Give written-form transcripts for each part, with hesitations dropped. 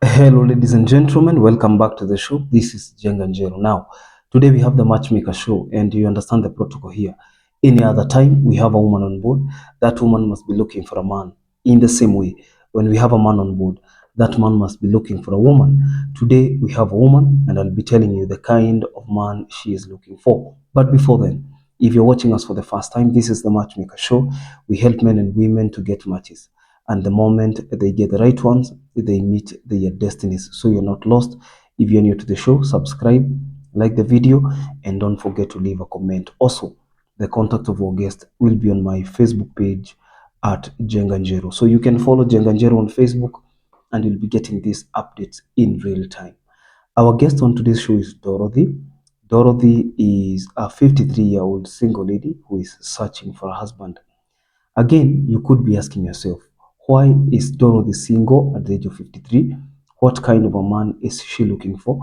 Hello, ladies and gentlemen. Welcome back to the show. This is Jenganjero. Now, today we have the Matchmaker show, and you understand the protocol here. Any other time we have a woman on board, that woman must be looking for a man. In the same way, when we have a man on board, that man must be looking for a woman. Today we have a woman, and I'll be telling you the kind of man she is looking for. But before then, if you're watching us for the first time, this is the Matchmaker show. We help men and women to get matches, and the moment they get the right ones, they meet their destinies. So you're not lost. If you're new to the show, subscribe, like the video, and don't forget to leave a comment. Also, the contact of our guest will be on my Facebook page at Jenganjero. So you can follow Jenganjero on Facebook, and you'll be getting these updates in real time. Our guest on today's show is Dorothy. Dorothy is a 53-year-old single lady who is searching for a husband. Again, you could be asking yourself, why is Dorothy single at the age of 53? What kind of a man is she looking for?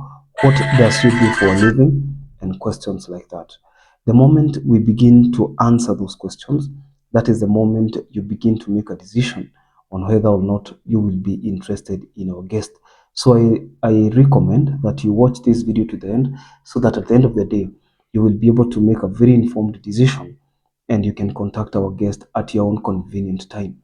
What does she do for a living? And questions like that. The moment we begin to answer those questions, that is the moment you begin to make a decision on whether or not you will be interested in our guest. So I recommend that you watch this video to the end, so that at the end of the day, you will be able to make a very informed decision, and you can contact our guest at your own convenient time.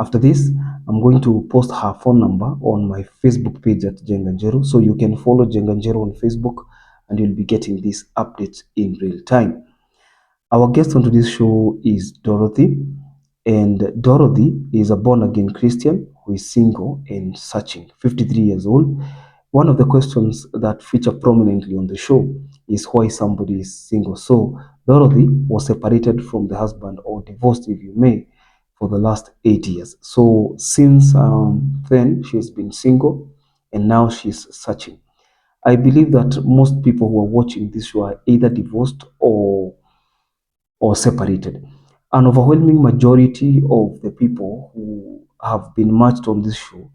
After this, I'm going to post her phone number on my Facebook page at Jenganjero, so you can follow Jenganjero on Facebook, and you'll be getting these updates in real time. Our guest on today's show is Dorothy, and Dorothy is a born-again Christian who is single and searching, 53 years old. One of the questions that feature prominently on the show is why somebody is single. So Dorothy was separated from the husband, or divorced if you may, for the last 8 years. So since then, she has been single, and now she's searching. I believe that most people who are watching this show are either divorced or separated. An overwhelming majority of the people who have been matched on this show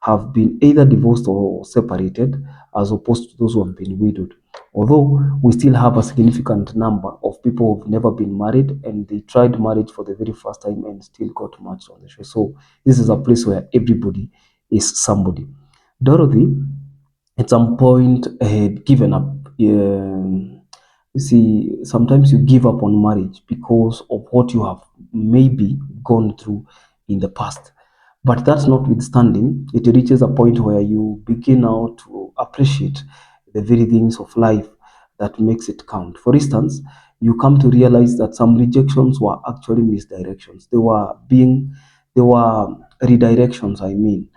have been either divorced or separated, as opposed to those who have been widowed. Although we still have a significant number of people who've never been married, and they tried marriage for the very first time and still got matched on the show. So this is a place where everybody is somebody. Dorothy, at some point, had given up. You see, sometimes you give up on marriage because of what you have maybe gone through in the past. But that's notwithstanding, it reaches a point where you begin now to appreciate the very things of life that makes it count. For instance, you come to realize that some rejections were actually misdirections. They were redirections, I mean.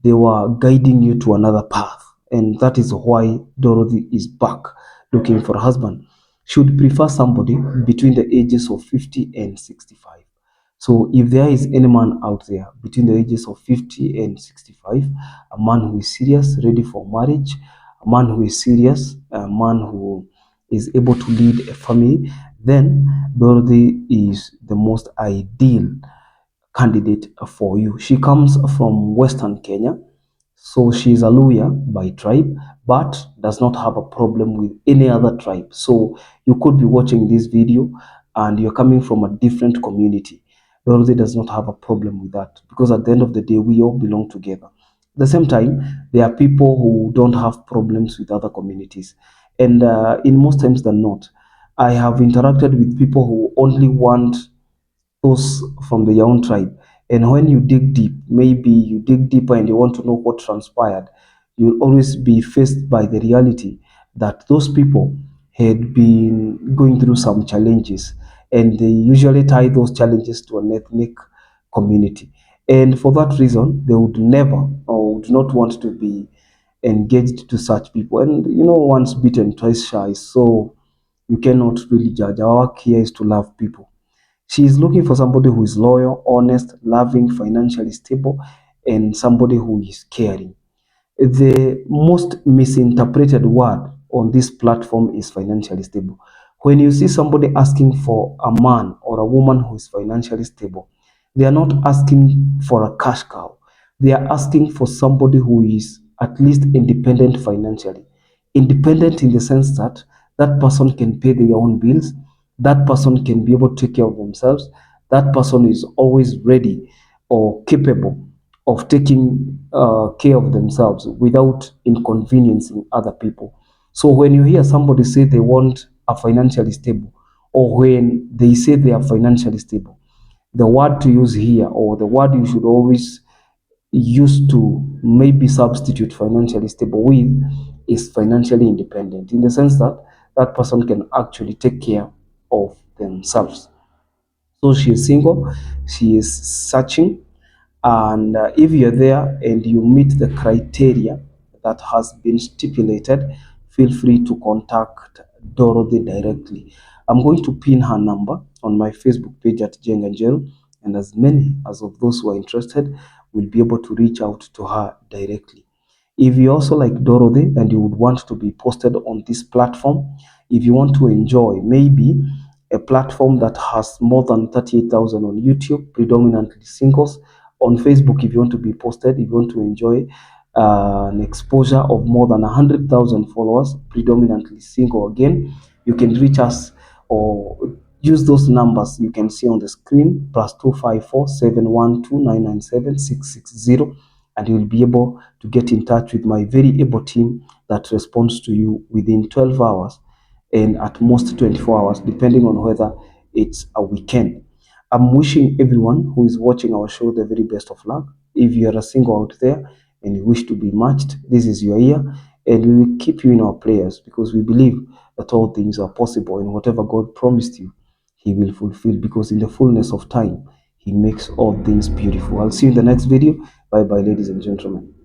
They were guiding you to another path. And that is why Dorothy is back looking for a husband. She would prefer somebody between the ages of 50 and 65. So if there is any man out there between the ages of 50 and 65, a man who is serious, ready for marriage, a man who is serious, a man who is able to lead a family, then Dorothy is the most ideal candidate for you. She comes from Western Kenya, so she is a Luya by tribe, but does not have a problem with any other tribe. So you could be watching this video and you're coming from a different community. Dorothy does not have a problem with that, because at the end of the day, we all belong together. At the same time, there are people who don't have problems with other communities. And in most times than not, I have interacted with people who only want those from their own tribe. And when you dig deep, maybe you dig deeper and you want to know what transpired, you'll always be faced by the reality that those people had been going through some challenges, and they usually tie those challenges to an ethnic community. And for that reason, they would never or would not want to be engaged to such people. And once bitten, twice shy. So you cannot really judge. Our work here is to love people. She is looking for somebody who is loyal, honest, loving, financially stable, and somebody who is caring. The most misinterpreted word on this platform is financially stable. When you see somebody asking for a man or a woman who is financially stable, they are not asking for a cash cow. They are asking for somebody who is at least independent financially. Independent in the sense that that person can pay their own bills, that person can be able to take care of themselves, that person is always ready or capable of taking care of themselves without inconveniencing other people. So when you hear somebody say they want a financially stable, or when they say they are financially stable, the word to use here, or the word you should always use to maybe substitute financially stable with, is financially independent, in the sense that that person can actually take care of themselves. So she is single, she is searching, and if you're there and you meet the criteria that has been stipulated, feel free to contact Dorothy directly. I'm going to pin her number on my Facebook page at Jenganjero, and as many as of those who are interested will be able to reach out to her directly. If you also like Dorothy and you would want to be posted on this platform, if you want to enjoy maybe a platform that has more than 38,000 on YouTube, predominantly singles, on Facebook, if you want to be posted, if you want to enjoy an exposure of more than 100,000 followers, predominantly single again, you can reach us or use those numbers you can see on the screen, +254 712 997 660, and you'll be able to get in touch with my very able team that responds to you within 12 hours and at most 24 hours, depending on whether it's a weekend. I'm wishing everyone who is watching our show the very best of luck. If you are a single out there and you wish to be matched, this is your year, and we will keep you in our prayers, because we believe that all things are possible, and whatever God promised you, He will fulfill, because in the fullness of time, He makes all things beautiful. I'll see you in the next video. Bye bye, ladies and gentlemen.